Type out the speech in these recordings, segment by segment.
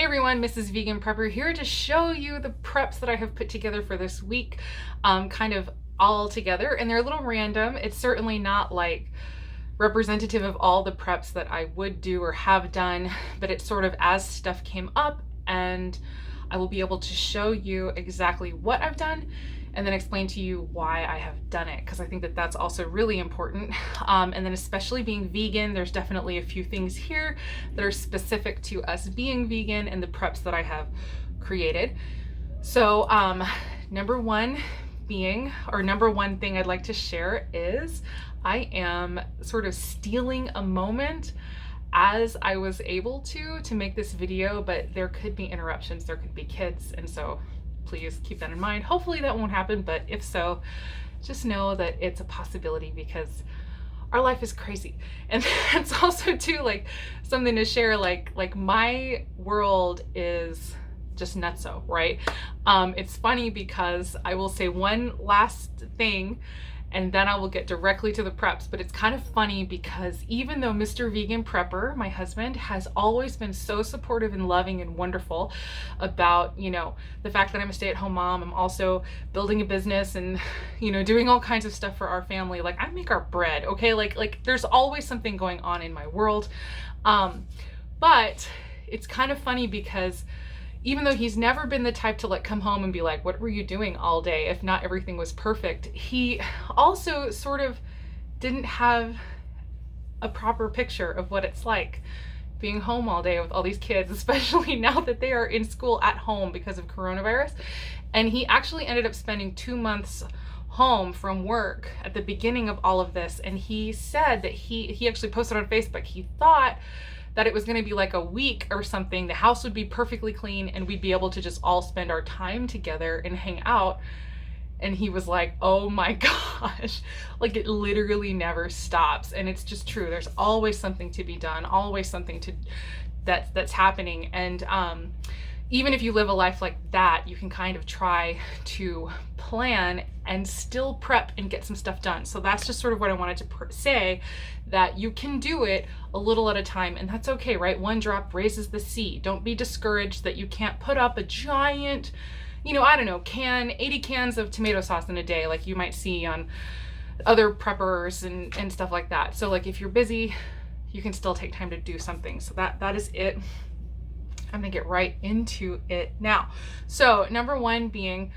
Hey everyone, Mrs. Vegan Prepper here to show you the preps that I have put together for this week, kind of all together, and they're a little random. It's certainly not like representative of all the preps that I would do or have done, but it's sort of as stuff came up, and I will be able to show you exactly what I've done and then explain to you why I have done it, because I think that that's also really important. And then especially being vegan, there's definitely a few things here that are specific to us being vegan and the preps that I have created. So number one thing I'd like to share is I am sort of stealing a moment as I was able to make this video, but there could be interruptions, there could be kids, and so please keep that in mind. Hopefully that won't happen, but if so, just know that it's a possibility because our life is crazy. And that's also too like something to share, like my world is just nutso, right? It's funny because I will say one last thing and then I will get directly to the preps, but it's kind of funny because even though Mr. Vegan Prepper, my husband, has always been so supportive and loving and wonderful about, the fact that I'm a stay-at-home mom, I'm also building a business and, doing all kinds of stuff for our family. Like, I make our bread, okay? Like there's always something going on in my world. But it's kind of funny because even though he's never been the type to like come home and be like, what were you doing all day if not everything was perfect, he also sort of didn't have a proper picture of what it's like being home all day with all these kids, especially now that they are in school at home because of coronavirus. And he actually ended up spending 2 months home from work at the beginning of all of this. And he said that he actually posted on Facebook, he thought that it was going to be like a week or something, the house would be perfectly clean and we'd be able to just all spend our time together and hang out. And he was like, oh my gosh, like it literally never stops. And it's just true, there's always something to be done, always something that's happening. And even if you live a life like that, you can kind of try to plan and still prep and get some stuff done. So that's just sort of what I wanted to say, that you can do it a little at a time, and that's okay, right? One drop raises the sea. Don't be discouraged that you can't put up a giant, 80 cans of tomato sauce in a day like you might see on other preppers and stuff like that. So like if you're busy, you can still take time to do something. So that is it. I'm gonna get right into it now. So number one being,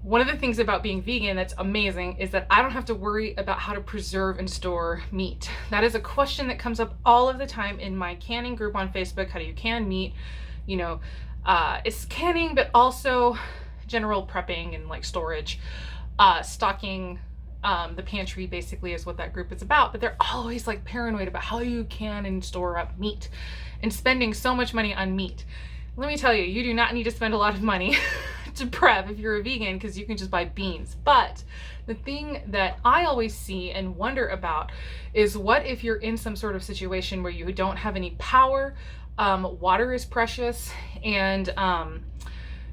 one of the things about being vegan that's amazing is that I don't have to worry about how to preserve and store meat. That is a question that comes up all of the time in my canning group on Facebook. How do you can meat? It's canning, but also general prepping and like storage, stocking. The pantry basically is what that group is about, but they're always like paranoid about how you can and store up meat and spending so much money on meat. Let me tell you, you do not need to spend a lot of money to prep if you're a vegan, because you can just buy beans. But the thing that I always see and wonder about is, what if you're in some sort of situation where you don't have any power, water is precious, and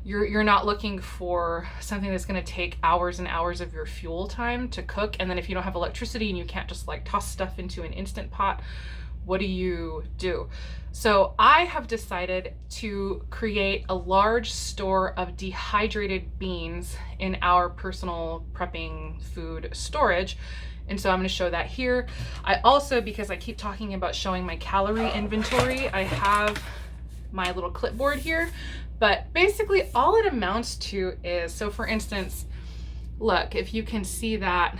you're not looking for something that's going to take hours and hours of your fuel time to cook. And then if you don't have electricity and you can't just like toss stuff into an Instant Pot, what do you do? So I have decided to create a large store of dehydrated beans in our personal prepping food storage. And so I'm going to show that here. I also, because I keep talking about showing my calorie inventory, I have my little clipboard here. But basically all it amounts to is, so for instance, look, if you can see that,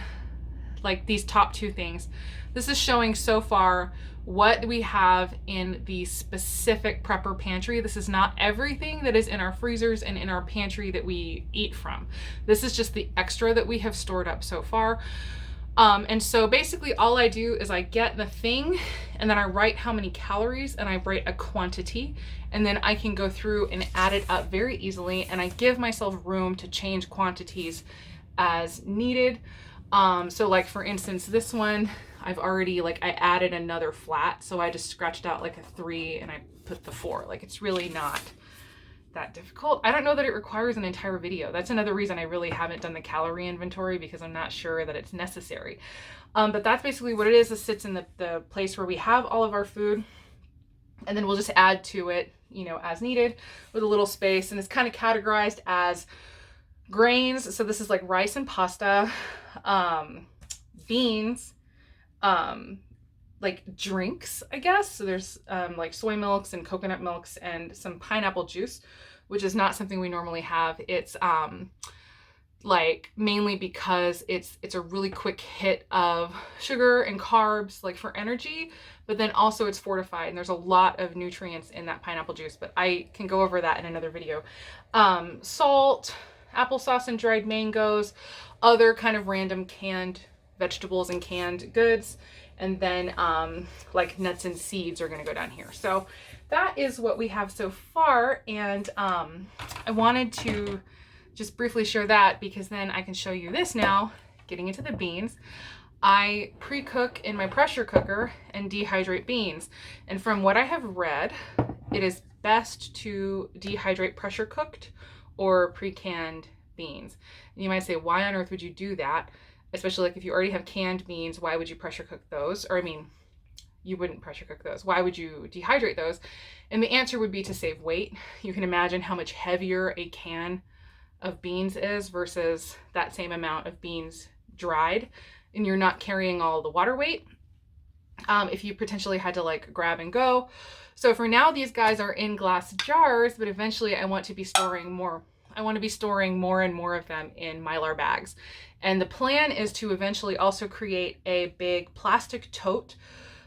like these top two things, this is showing so far what we have in the specific prepper pantry. This is not everything that is in our freezers and in our pantry that we eat from. This is just the extra that we have stored up so far. And so basically all I do is I get the thing and then I write how many calories and I write a quantity, and then I can go through and add it up very easily, and I give myself room to change quantities as needed. So like for instance, this one, I've already I added another flat, so I just scratched out like a 3 and I put the 4. Like it's really not that difficult. I don't know that it requires an entire video. That's another reason I really haven't done the calorie inventory, because I'm not sure that it's necessary. But that's basically what it is. This sits in the place where we have all of our food, and then we'll just add to it you know, as needed with a little space. And it's kind of categorized as grains. So this is like rice and pasta, beans, like drinks, I guess. So there's like soy milks and coconut milks and some pineapple juice, which is not something we normally have. It's like mainly because it's a really quick hit of sugar and carbs, like for energy, but then also it's fortified and there's a lot of nutrients in that pineapple juice, but I can go over that in another video. Salt, applesauce and dried mangoes, other kind of random canned vegetables and canned goods, and then like nuts and seeds are going to go down here. So that is what we have so far, and I wanted to just briefly share that because then I can show you this now. Getting into the beans, I pre-cook in my pressure cooker and dehydrate beans, and from what I have read, it is best to dehydrate pressure cooked or pre-canned beans. And you might say, why on earth would you do that? Especially like if you already have canned beans, why would you pressure cook those? Or I mean, you wouldn't pressure cook those. Why would you dehydrate those? And the answer would be to save weight. You can imagine how much heavier a can of beans is versus that same amount of beans dried, and you're not carrying all the water weight if you potentially had to like grab and go. So for now, these guys are in glass jars, but eventually I want to be storing more. I want to be storing more and more of them in Mylar bags. And the plan is to eventually also create a big plastic tote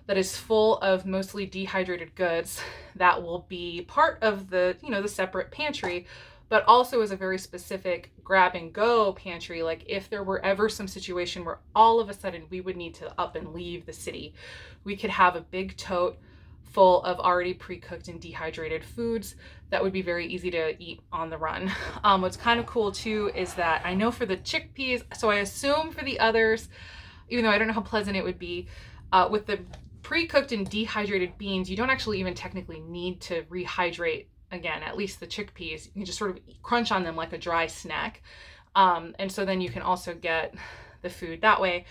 that is full of mostly dehydrated goods that will be part of the, you know, the separate pantry, but also is a very specific grab and go pantry. Like if there were ever some situation where all of a sudden we would need to up and leave the city, we could have a big tote full of already pre-cooked and dehydrated foods that would be very easy to eat on the run. What's kind of cool too is that I know for the chickpeas, so I assume for the others, even though I don't know how pleasant it would be, with the pre-cooked and dehydrated beans, you don't actually even technically need to rehydrate. Again, at least the chickpeas, you can just sort of crunch on them like a dry snack. And so then you can also get the food that way.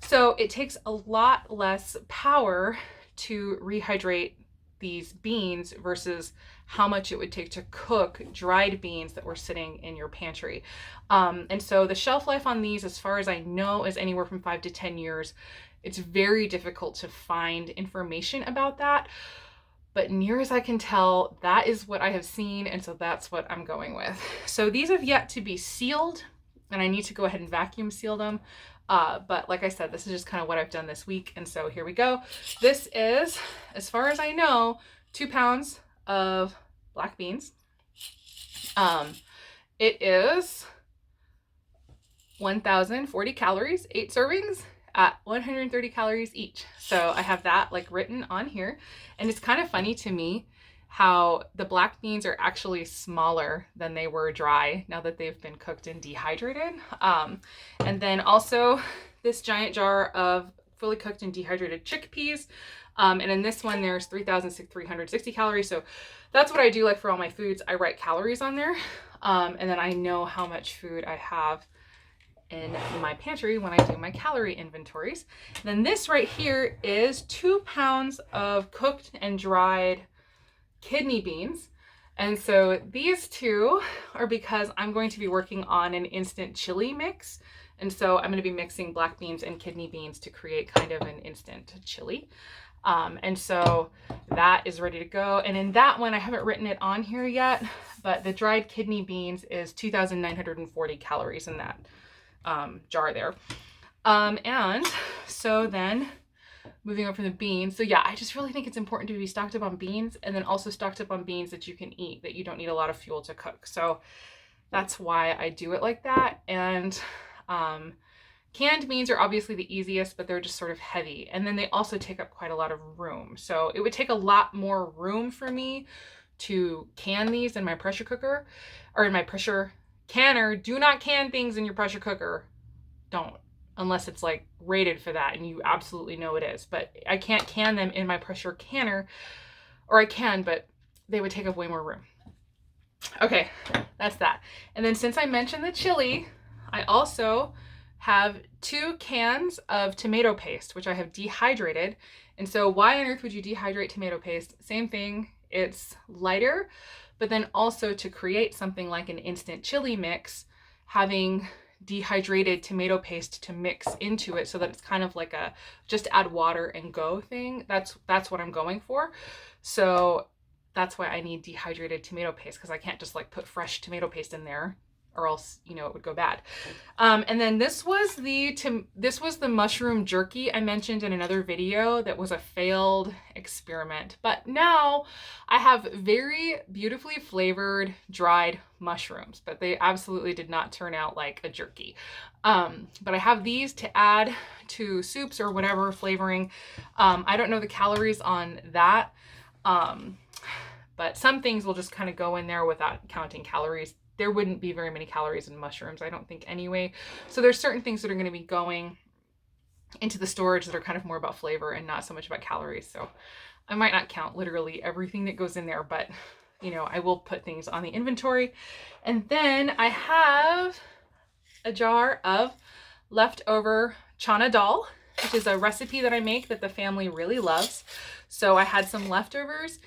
So it takes a lot less power to rehydrate these beans versus how much it would take to cook dried beans that were sitting in your pantry. And so the shelf life on these, as far as I know, is anywhere from 5 to 10 years. It's very difficult to find information about that. But near as I can tell, that is what I have seen, and so that's what I'm going with. So these have yet to be sealed, and I need to go ahead and vacuum seal them. But like I said, this is just kind of what I've done this week, and so here we go. This is, as far as I know, 2 pounds of black beans. It is 1,040 calories, 8 servings at 130 calories each. So I have that like written on here. And it's kind of funny to me how the black beans are actually smaller than they were dry now that they've been cooked and dehydrated. And then also this giant jar of fully cooked and dehydrated chickpeas. And in this one, there's 3,360 calories. So that's what I do like for all my foods. I write calories on there. And then I know how much food I have in my pantry when I do my calorie inventories. Then this right here is 2 pounds of cooked and dried kidney beans. And so these two are because I'm going to be working on an instant chili mix. And so I'm going to be mixing black beans and kidney beans to create kind of an instant chili. And so that is ready to go. And in that one, I haven't written it on here yet, but the dried kidney beans is 2,940 calories in that jar there. And so then moving on from the beans. So yeah, I just really think it's important to be stocked up on beans, and then also stocked up on beans that you can eat, that you don't need a lot of fuel to cook. So that's why I do it like that. And canned beans are obviously the easiest, but they're just sort of heavy. And then they also take up quite a lot of room. So it would take a lot more room for me to can these in my pressure cooker or in my pressure canner. Do not can things in your pressure cooker. Don't, unless it's like rated for that and you absolutely know it is. But I can't can them in my pressure canner, or I can, but they would take up way more room. Okay, that's that. And then since I mentioned the chili, I also have 2 cans of tomato paste, which I have dehydrated. And so why on earth would you dehydrate tomato paste? Same thing. it's lighter, but then also to create something like an instant chili mix, having dehydrated tomato paste to mix into it so that it's kind of like a just add water and go thing. That's what I'm going for. So that's why I need dehydrated tomato paste, because I can't just like put fresh tomato paste in there, or else, you know, it would go bad. And then this was the mushroom jerky I mentioned in another video that was a failed experiment. But now I have very beautifully flavored dried mushrooms, but they absolutely did not turn out like a jerky. But I have these to add to soups or whatever flavoring. I don't know the calories on that. But some things will just kind of go in there without counting calories. There wouldn't be very many calories in mushrooms, I don't think, anyway. So there's certain things that are going to be going into the storage that are kind of more about flavor and not so much about calories. So I might not count literally everything that goes in there, but you know, I will put things on the inventory. And then I have a jar of leftover chana dal, which is a recipe that I make that the family really loves. So I had some leftovers.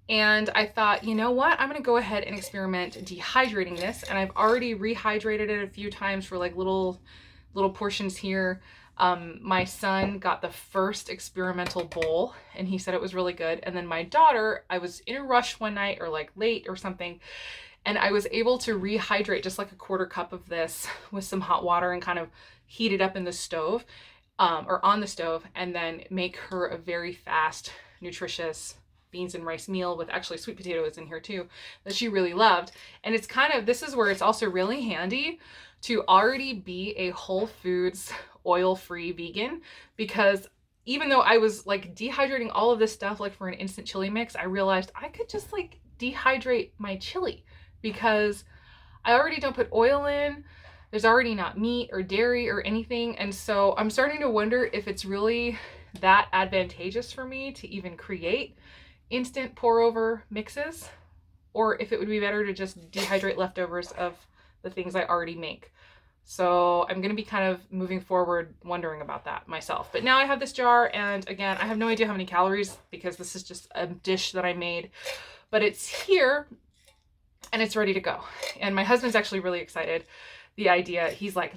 And I thought, you know what? I'm going to go ahead and experiment dehydrating this. And I've already rehydrated it a few times for like little portions here. My son got the first experimental bowl and he said it was really good. And then my daughter, I was in a rush one night or like late or something, and I was able to rehydrate just like a quarter cup of this with some hot water and kind of heat it up in the stove, or on the stove, and then make her a very fast, nutritious beans and rice meal with actually sweet potatoes in here too, that she really loved. And it's kind of, this is where it's also really handy to already be a whole foods oil-free vegan, because even though I was like dehydrating all of this stuff like for an instant chili mix, I realized I could just like dehydrate my chili because I already don't put oil in. There's already not meat or dairy or anything. And so I'm starting to wonder if it's really that advantageous for me to even create instant pour over mixes, or if it would be better to just dehydrate leftovers of the things I already make. So I'm going to be kind of moving forward wondering about that myself. But now I have this jar, and again, I have no idea how many calories because this is just a dish that I made, but it's here and it's ready to go. And my husband's actually really excited. The idea, he's like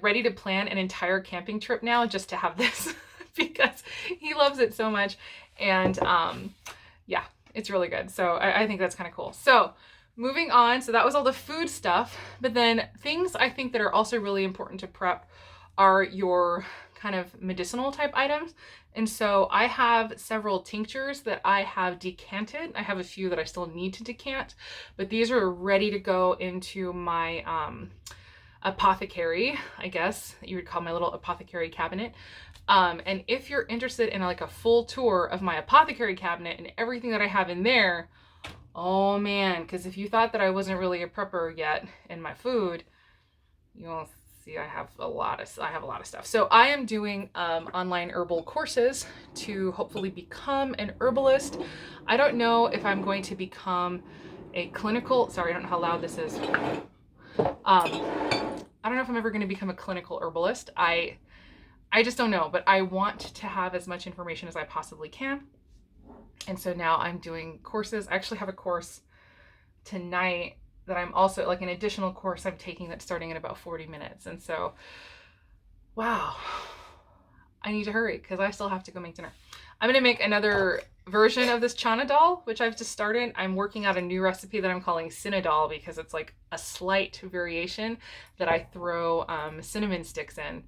ready to plan an entire camping trip now just to have this because he loves it so much. And yeah, it's really good. So I think that's kind of cool. So moving on, so that was all the food stuff, but then things I think that are also really important to prep are your kind of medicinal type items. And so I have several tinctures that I have decanted. I have a few that I still need to decant, but these are ready to go into my apothecary, I guess you would call my little apothecary cabinet. And if you're interested in like a full tour of my apothecary cabinet and everything that I have in there, oh man, because if you thought that I wasn't really a prepper yet in my food, you'll see I have a lot of stuff. So I am doing online herbal courses to hopefully become an herbalist. I don't know if I'm going to become a clinical, sorry, I don't know how loud this is. I don't know if I'm ever going to become a clinical herbalist. I just don't know, but I want to have as much information as I possibly can. And so now I'm doing courses. I actually have a course tonight that I'm also like an additional course I'm taking that's starting in about 40 minutes. And so, wow, I need to hurry because I still have to go make dinner. I'm going to make another version of this chana dal, which I've just started. I'm working out a new recipe that I'm calling cinnadal because it's like a slight variation that I throw cinnamon sticks in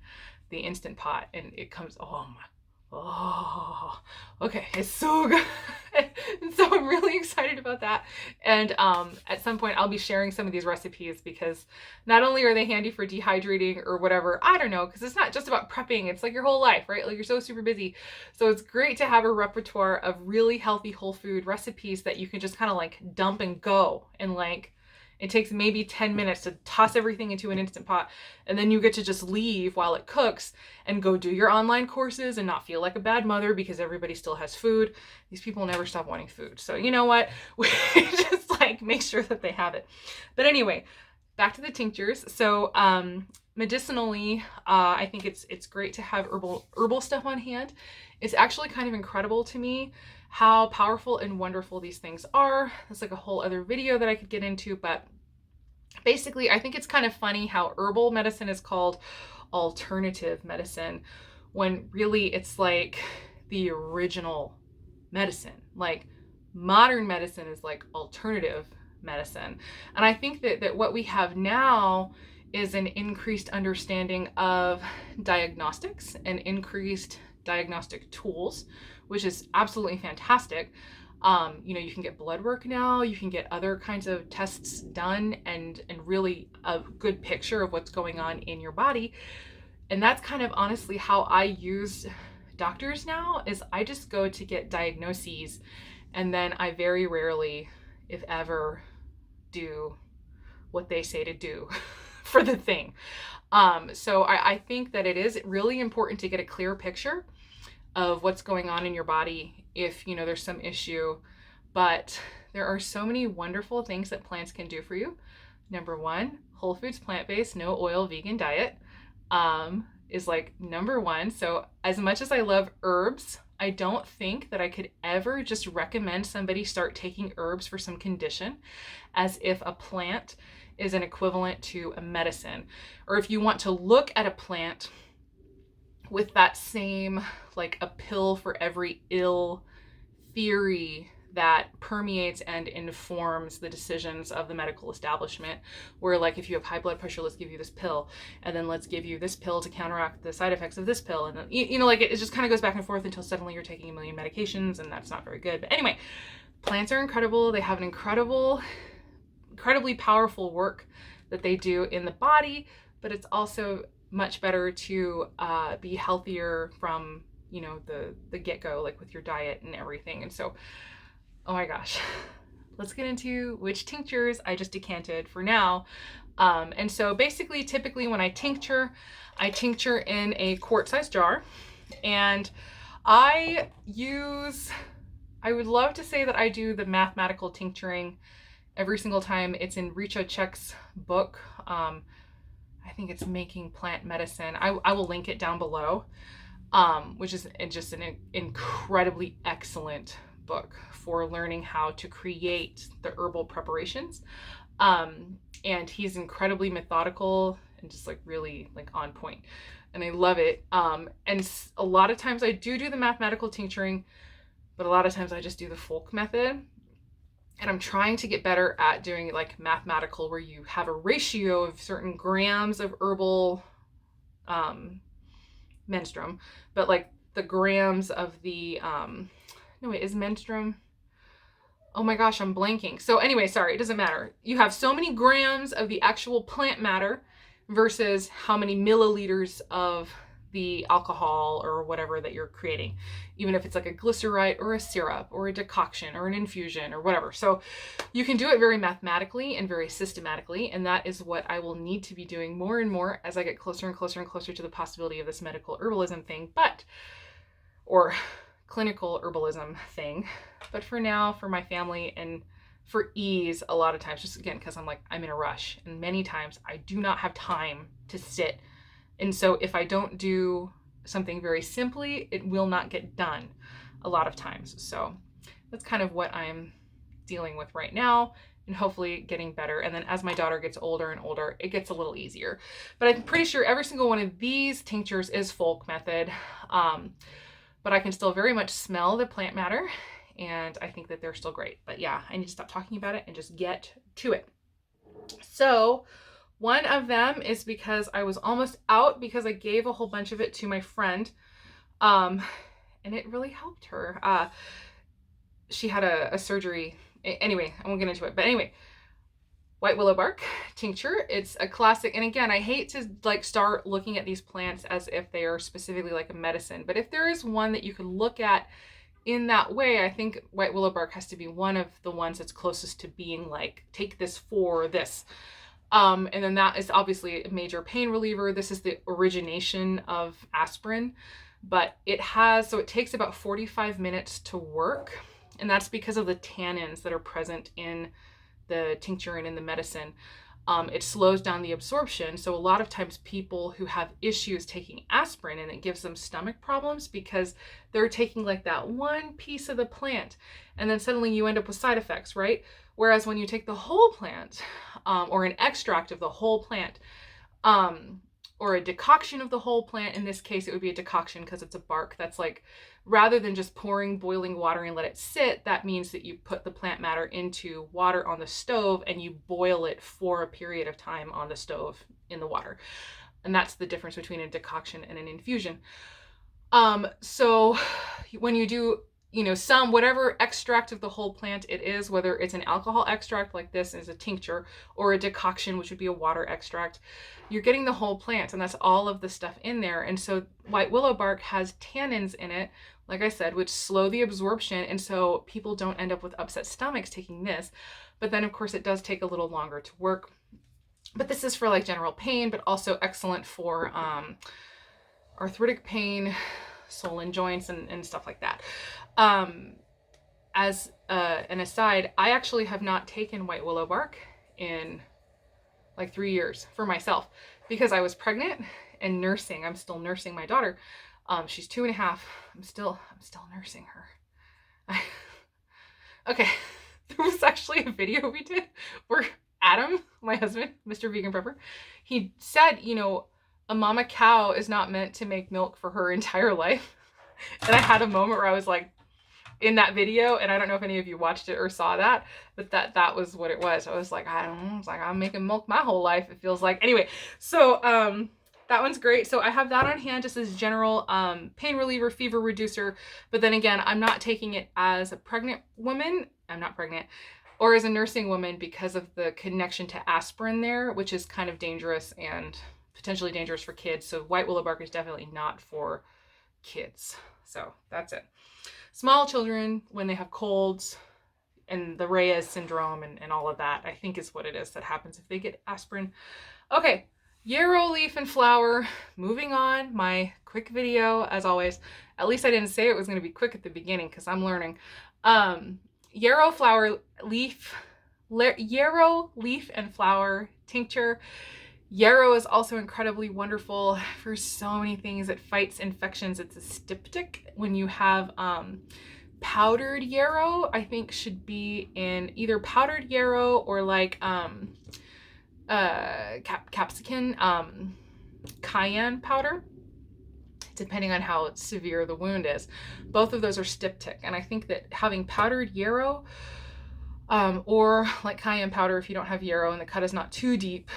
the Instant Pot, and it comes, okay, it's so good. And so I'm really excited about that. And at some point I'll be sharing some of these recipes because not only are they handy for dehydrating or whatever, I don't know, because it's not just about prepping, it's like your whole life, right? Like you're so super busy. So it's great to have a repertoire of really healthy whole food recipes that you can just kind of like dump and go, and like it takes maybe 10 minutes to toss everything into an Instant Pot, and then you get to just leave while it cooks and go do your online courses and not feel like a bad mother because everybody still has food. These people never stop wanting food. So you know what? We just like make sure that they have it. But anyway, back to the tinctures. So medicinally, I think it's great to have herbal stuff on hand. It's actually kind of incredible to me how powerful and wonderful these things are. That's like a whole other video that I could get into, but basically I think it's kind of funny how herbal medicine is called alternative medicine when really it's like the original medicine. Like modern medicine is like alternative medicine. And I think that what we have now is an increased understanding of diagnostics and increased diagnostic tools, which is absolutely fantastic. You know, you can get blood work now, you can get other kinds of tests done and really a good picture of what's going on in your body. And that's kind of honestly how I use doctors now, is I just go to get diagnoses, and then I very rarely, if ever, do what they say to do for the thing. So I think that it is really important to get a clear picture of what's going on in your body if, you know, there's some issue. But there are so many wonderful things that plants can do for you. Number one, whole foods, plant-based, no oil, vegan diet is like number one. So as much as I love herbs, I don't think that I could ever just recommend somebody start taking herbs for some condition as if a plant is an equivalent to a medicine. Or if you want to look at a plant with that same, like a pill for every ill theory that permeates and informs the decisions of the medical establishment, where like if you have high blood pressure, let's give you this pill, and then let's give you this pill to counteract the side effects of this pill, and then you know, like it just kind of goes back and forth until suddenly you're taking a million medications, and that's not very good. But anyway, plants are incredible. They have an incredibly powerful work that they do in the body, but it's also much better to be healthier from, you know, the get-go, like with your diet and everything. And so, oh my gosh, let's get into which tinctures I just decanted for now. And so basically, typically when I tincture in a quart-sized jar, and I would love to say that I do the mathematical tincturing every single time. It's in Richa Chek's book. I think it's Making Plant Medicine. I will link it down below, which is just an incredibly excellent book for learning how to create the herbal preparations. And he's incredibly methodical and just like really like on point. And I love it. And a lot of times I do the mathematical tincturing, but a lot of times I just do the folk method. And I'm trying to get better at doing like mathematical, where you have a ratio of certain grams of herbal menstruum, but like the grams of the, no wait, is menstruum? Oh my gosh, I'm blanking. So anyway, sorry, it doesn't matter. You have so many grams of the actual plant matter versus how many milliliters of the alcohol or whatever that you're creating, even if it's like a glycerite or a syrup or a decoction or an infusion or whatever. So you can do it very mathematically and very systematically, and that is what I will need to be doing more and more as I get closer and closer and closer to the possibility of this medical herbalism thing, or clinical herbalism thing. But for now, for my family and for ease, a lot of times, just again, because I'm in a rush, and many times I do not have time to sit. And so if I don't do something very simply, it will not get done a lot of times. So that's kind of what I'm dealing with right now, and hopefully getting better. And then as my daughter gets older and older, it gets a little easier. But I'm pretty sure every single one of these tinctures is folk method. But I can still very much smell the plant matter, and I think that they're still great. But yeah, I need to stop talking about it and just get to it. So one of them is because I was almost out, because I gave a whole bunch of it to my friend, and it really helped her. She had a surgery. Anyway, I won't get into it. But anyway, white willow bark tincture. It's a classic. And again, I hate to like start looking at these plants as if they are specifically like a medicine. But if there is one that you could look at in that way, I think white willow bark has to be one of the ones that's closest to being like, take this for this. And then that is obviously a major pain reliever. This is the origination of aspirin, but it takes about 45 minutes to work. And that's because of the tannins that are present in the tincture and in the medicine. It slows down the absorption. So a lot of times people who have issues taking aspirin, and it gives them stomach problems because they're taking like that one piece of the plant, and then suddenly you end up with side effects, right? Whereas when you take the whole plant, or an extract of the whole plant, or a decoction of the whole plant, in this case it would be a decoction because it's a bark, that's like, rather than just pouring boiling water and let it sit, that means that you put the plant matter into water on the stove and you boil it for a period of time on the stove in the water. And that's the difference between a decoction and an infusion. So when you do, some, whatever extract of the whole plant it is, whether it's an alcohol extract like this is a tincture, or a decoction, which would be a water extract, you're getting the whole plant, and that's all of the stuff in there. And so white willow bark has tannins in it, like I said, which slow the absorption, and so people don't end up with upset stomachs taking this. But then of course it does take a little longer to work. But this is for like general pain, but also excellent for arthritic pain, swollen joints, and stuff like that. As an aside, I actually have not taken white willow bark in like 3 years for myself because I was pregnant and nursing. I'm still nursing my daughter. She's 2.5. I'm still nursing her. Okay. There was actually a video we did where Adam, my husband, Mr. Vegan Prepper, he said, a mama cow is not meant to make milk for her entire life. And I had a moment where I was like, in that video, and I don't know if any of you watched it or saw that, but that was what it was. I was like, I don't know. It's like, I'm making milk my whole life, it feels like. Anyway, so that one's great. So I have that on hand just as general pain reliever, fever reducer. But then again, I'm not taking it as a pregnant woman. I'm not pregnant. Or as a nursing woman because of the connection to aspirin there, which is kind of dangerous and potentially dangerous for kids. So white willow bark is definitely not for kids. So that's it. Small children, when they have colds and the Reyes syndrome and all of that, I think is what it is that happens if they get aspirin. Okay, yarrow leaf and flower. Moving on, my quick video, as always. At least I didn't say it was going to be quick at the beginning because I'm learning. Yarrow leaf and flower tincture. Yarrow is also incredibly wonderful for so many things. It fights infections. It's a styptic. When you have powdered yarrow, I think should be in either powdered yarrow or like capsicum, cayenne powder, depending on how severe the wound is. Both of those are styptic. And I think that having powdered yarrow or like cayenne powder, if you don't have yarrow and the cut is not too deep,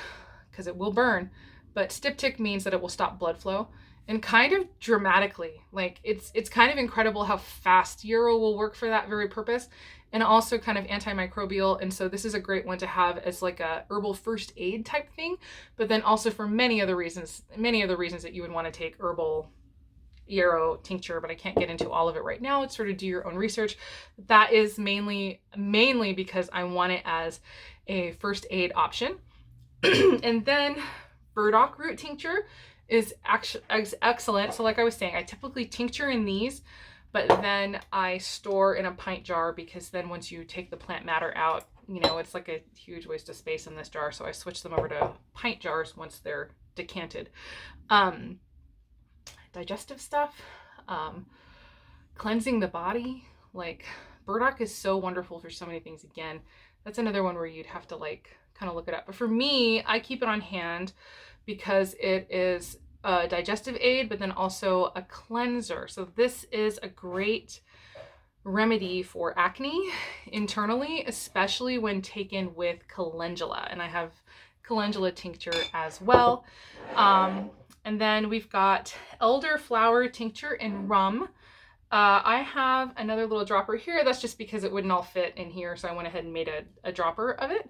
because it will burn, but styptic means that it will stop blood flow, and kind of dramatically. Like it's kind of incredible how fast yarrow will work for that very purpose, and also kind of antimicrobial. And so this is a great one to have as like a herbal first aid type thing, but then also for many other reasons that you would want to take herbal yarrow tincture, but I can't get into all of it right now. It's sort of do your own research. That is mainly because I want it as a first aid option. And then burdock root tincture is actually excellent. So like I was saying, I typically tincture in these, but then I store in a pint jar because then once you take the plant matter out, it's like a huge waste of space in this jar. So I switch them over to pint jars once they're decanted. Digestive stuff, cleansing the body, like burdock is so wonderful for so many things. Again, that's another one where you'd have to like kind of look it up. But for me, I keep it on hand because it is a digestive aid, but then also a cleanser. So this is a great remedy for acne internally, especially when taken with calendula. And I have calendula tincture as well. And then we've got elderflower tincture in rum. I have another little dropper here. That's just because it wouldn't all fit in here, so I went ahead and made a dropper of it.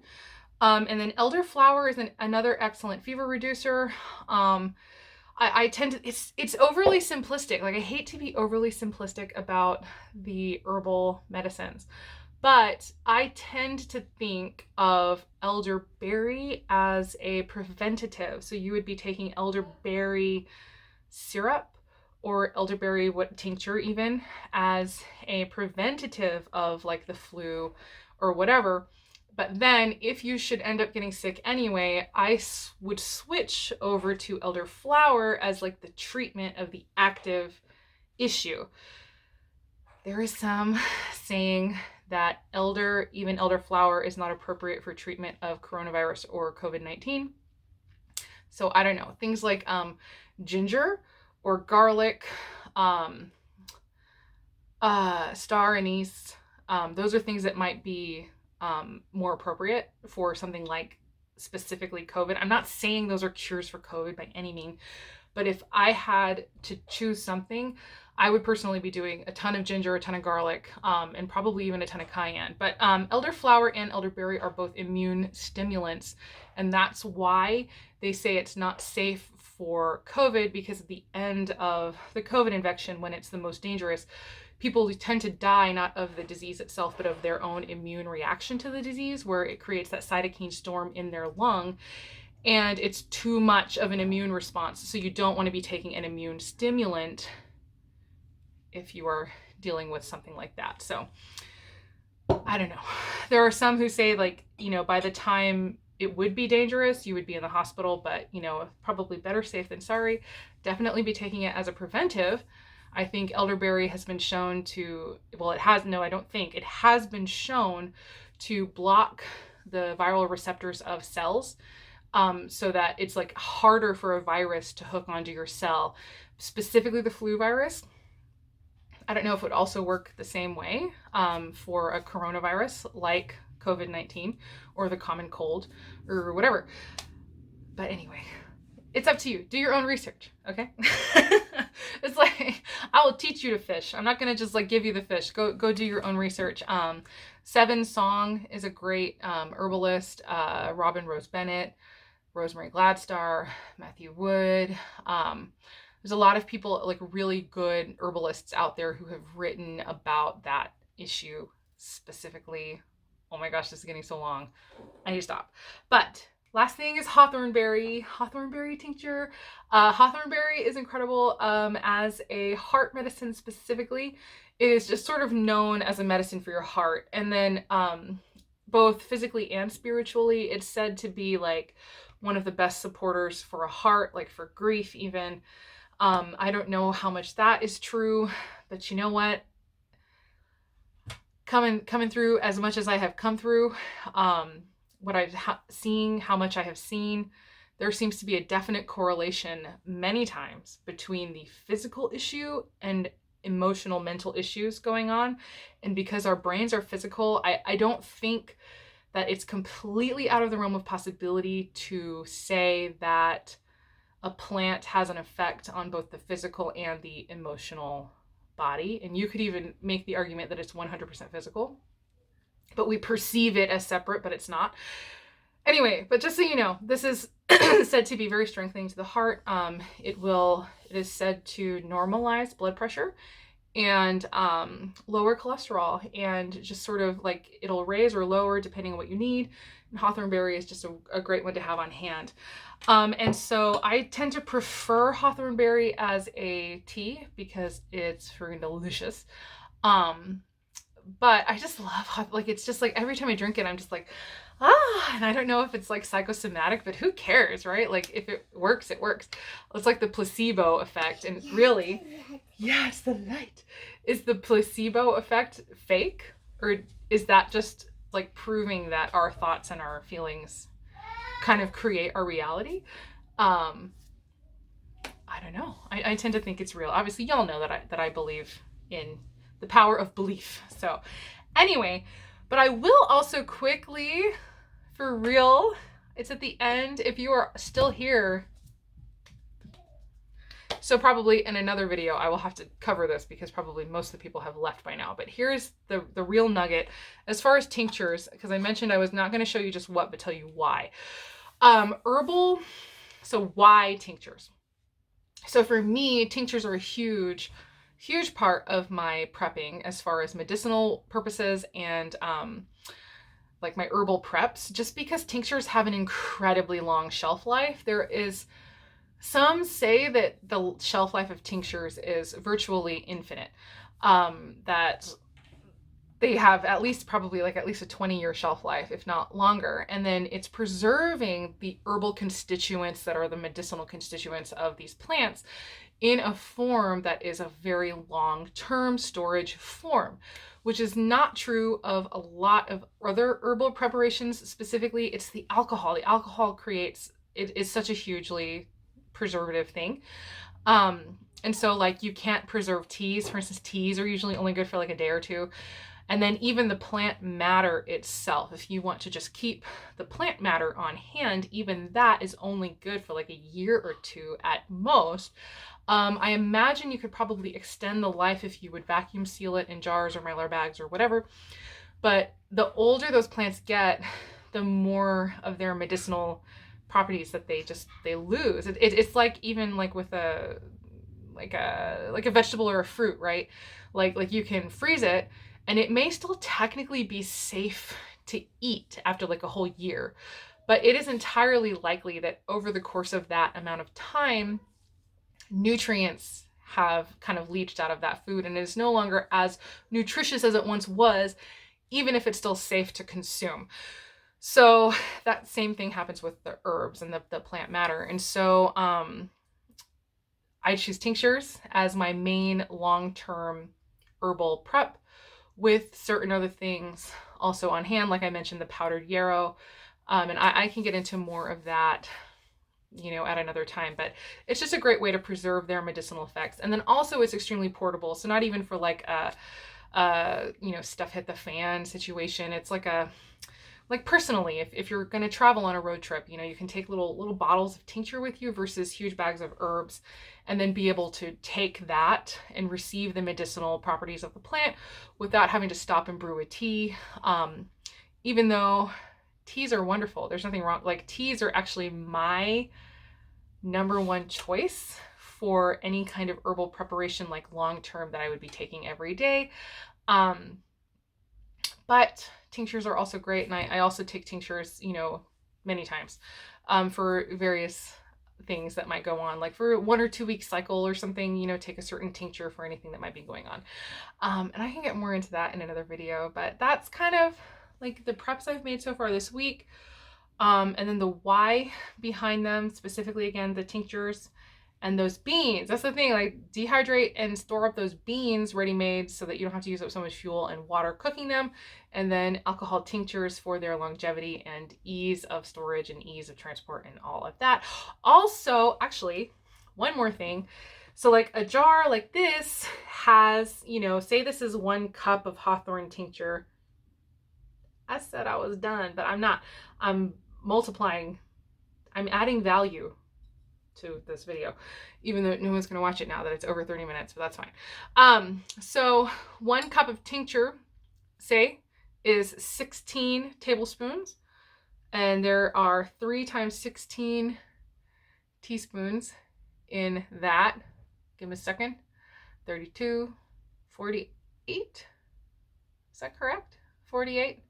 And then elderflower is another excellent fever reducer. I tend to, it's overly simplistic. Like I hate to be overly simplistic about the herbal medicines, but I tend to think of elderberry as a preventative. So you would be taking elderberry syrup or elderberry tincture even as a preventative of like the flu or whatever. But then if you should end up getting sick anyway, I would switch over to elderflower as like the treatment of the active issue. There is some saying that even elderflower is not appropriate for treatment of coronavirus or COVID-19. So I don't know, things like ginger or garlic, star anise, those are things that might be more appropriate for something like specifically COVID. I'm not saying those are cures for COVID by any means, but if I had to choose something, I would personally be doing a ton of ginger, a ton of garlic, and probably even a ton of cayenne. But elderflower and elderberry are both immune stimulants, and that's why they say it's not safe for COVID, because at the end of the COVID infection, when it's the most dangerous, people tend to die not of the disease itself, but of their own immune reaction to the disease, where it creates that cytokine storm in their lung. And it's too much of an immune response. So you don't want to be taking an immune stimulant if you are dealing with something like that. So I don't know. There are some who say, like, by the time it would be dangerous, you would be in the hospital, but, probably better safe than sorry. Definitely be taking it as a preventive. I think elderberry has been shown to, it has been shown to block the viral receptors of cells, so that it's like harder for a virus to hook onto your cell, specifically the flu virus. I don't know if it would also work the same way for a coronavirus like COVID-19 or the common cold or whatever. But anyway, it's up to you. Do your own research, okay? It's like, I will teach you to fish. I'm not going to just like give you the fish. Go do your own research. Seven Song is a great herbalist. Robin Rose Bennett, Rosemary Gladstar, Matthew Wood. There's a lot of people, like really good herbalists out there who have written about that issue specifically. Oh my gosh, this is getting so long. I need to stop. But last thing is Hawthorn berry tincture. Hawthorn berry is incredible as a heart medicine specifically. It is just sort of known as a medicine for your heart. And then both physically and spiritually, it's said to be like one of the best supporters for a heart, like for grief even. I don't know how much that is true, but you know what? Coming through as much as I have come through, what I've seen, how much I have seen, there seems to be a definite correlation many times between the physical issue and emotional, mental issues going on. And because our brains are physical, I don't think that it's completely out of the realm of possibility to say that a plant has an effect on both the physical and the emotional body. And you could even make the argument that it's 100% physical, but we perceive it as separate, but it's not. Anyway, but just so you know, this is said to be very strengthening to the heart. It is said to normalize blood pressure and lower cholesterol, and just sort of like it'll raise or lower depending on what you need. And Hawthorn berry is just a great one to have on hand. And so I tend to prefer Hawthorn berry as a tea because it's freaking delicious. But I just love, like, it's just like every time I drink it, I'm just like, and I don't know if it's like psychosomatic, but who cares, right? Like if it works, it works. It's like the placebo effect. And really, yes, the light. Is the placebo effect fake? Or is that just like proving that our thoughts and our feelings kind of create our reality? I don't know. I tend to think it's real. Obviously, y'all know that I believe in the power of belief. So anyway, but I will also quickly, for real, it's at the end, if you are still here, so probably in another video I will have to cover this because probably most of the people have left by now, but here's the real nugget as far as tinctures, because I mentioned I was not going to show you just what, but tell you why. Herbal, so why tinctures? So for me, tinctures are a huge part of my prepping as far as medicinal purposes and like my herbal preps, just because tinctures have an incredibly long shelf life. Some say that the shelf life of tinctures is virtually infinite. That they have at least probably like at least a 20-year shelf life, if not longer. And then it's preserving the herbal constituents that are the medicinal constituents of these plants in a form that is a very long-term storage form, which is not true of a lot of other herbal preparations. Specifically, it's the alcohol. The alcohol creates, it is such a hugely preservative thing. And so like you can't preserve teas. For instance, teas are usually only good for like a day or two. And then even the plant matter itself, if you want to just keep the plant matter on hand, even that is only good for like a year or two at most. I imagine you could probably extend the life if you would vacuum seal it in jars or Mylar bags or whatever. But the older those plants get, the more of their medicinal properties that they lose. It's like even like with a vegetable or a fruit, right? Like you can freeze it and it may still technically be safe to eat after like a whole year, but it is entirely likely that over the course of that amount of time, nutrients have kind of leached out of that food and it is no longer as nutritious as it once was, even if it's still safe to consume. So that same thing happens with the herbs and the plant matter. And so I choose tinctures as my main long-term herbal prep, with certain other things also on hand. Like I mentioned, the powdered yarrow. And I can get into more of that, you know, at another time, but it's just a great way to preserve their medicinal effects. And then also it's extremely portable. So not even for like you know, stuff hit the fan situation. It's like like personally, if you're going to travel on a road trip, you know, you can take little bottles of tincture with you versus huge bags of herbs, and then be able to take that and receive the medicinal properties of the plant without having to stop and brew a tea. Even though teas are wonderful, there's nothing wrong. Like teas are actually my number one choice for any kind of herbal preparation, like long-term, that I would be taking every day. But tinctures are also great. And I also take tinctures, you know, many times, for various things that might go on, like for 1 or 2 week cycle or something, you know, take a certain tincture for anything that might be going on. And I can get more into that in another video, but that's kind of like the preps I've made so far this week. And then the why behind them, specifically, again, the tinctures and those beans. That's the thing, like dehydrate and store up those beans ready-made so that you don't have to use up so much fuel and water cooking them. And then alcohol tinctures for their longevity and ease of storage and ease of transport and all of that. Also, actually, one more thing. So like a jar like this has, you know, say this is 1 cup of Hawthorn tincture. I said I was done, but I'm not. I'm multiplying. I'm adding value to this video, even though no one's going to watch it now that it's over 30 minutes, but that's fine. So 1 cup of tincture, say, is 16 tablespoons, and there are 3 times 16 teaspoons in that. Give me a second. 32, 48. Is that correct? 48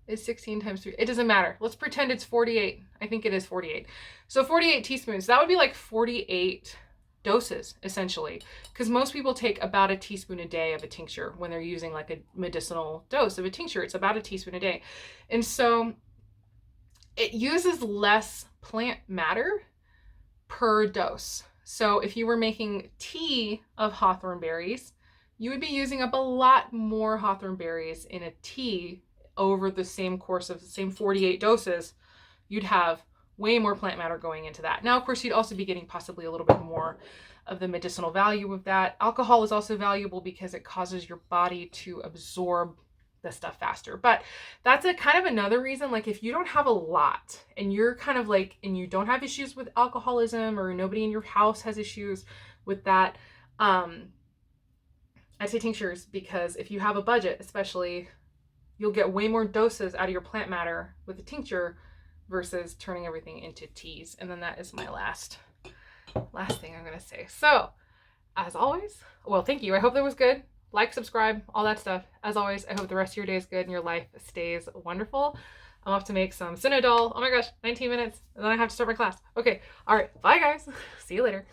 is 16 times 3. It doesn't matter. Let's pretend it's 48. I think it is 48. So 48 teaspoons. That would be like 48 doses, essentially. Because most people take about a teaspoon a day of a tincture when they're using like a medicinal dose of a tincture. It's about a teaspoon a day. And so it uses less plant matter per dose. So if you were making tea of hawthorn berries, you would be using up a lot more hawthorn berries in a tea over the same course of the same 48 doses. You'd have way more plant matter going into that. Now, of course, you'd also be getting possibly a little bit more of the medicinal value of that. Alcohol is also valuable because it causes your body to absorb the stuff faster. But that's a kind of another reason, like if you don't have a lot and you're kind of like, and you don't have issues with alcoholism or nobody in your house has issues with that, I'd say tinctures, because if you have a budget, especially, you'll get way more doses out of your plant matter with a tincture versus turning everything into teas. And then that is my last thing I'm going to say. So as always, well, thank you. I hope that was good. Like, subscribe, all that stuff. As always, I hope the rest of your day is good and your life stays wonderful. I'm off to make some Synodol. Oh my gosh, 19 minutes. And then I have to start my class. Okay. All right. Bye guys. See you later.